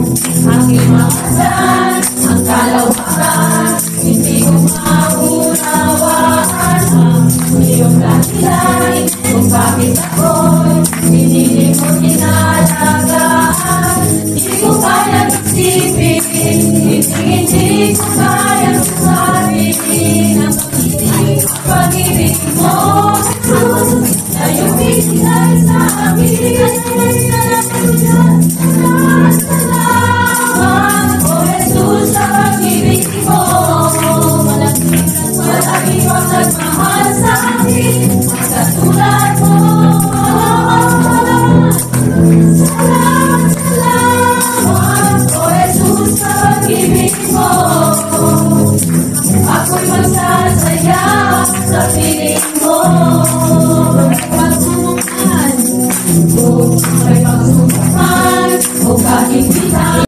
Aking makasan ang kalawakan, hindi ko maunawaan ang iyong dahilan kung bakit ako'y hindi mo inalagaan. Hindi ko kayang isipin, hindi ko kayang sabihin ang pag-ibig mo na yung binigay sa akin. Salamat o Jesus sa pag-ibig mo, malaki kang nagmahal sa akin, katulad mo. Salamat o Jesus sa pag-ibig mo, ako'y magsasaya sa piling mo. Pagsubukan o kahit kita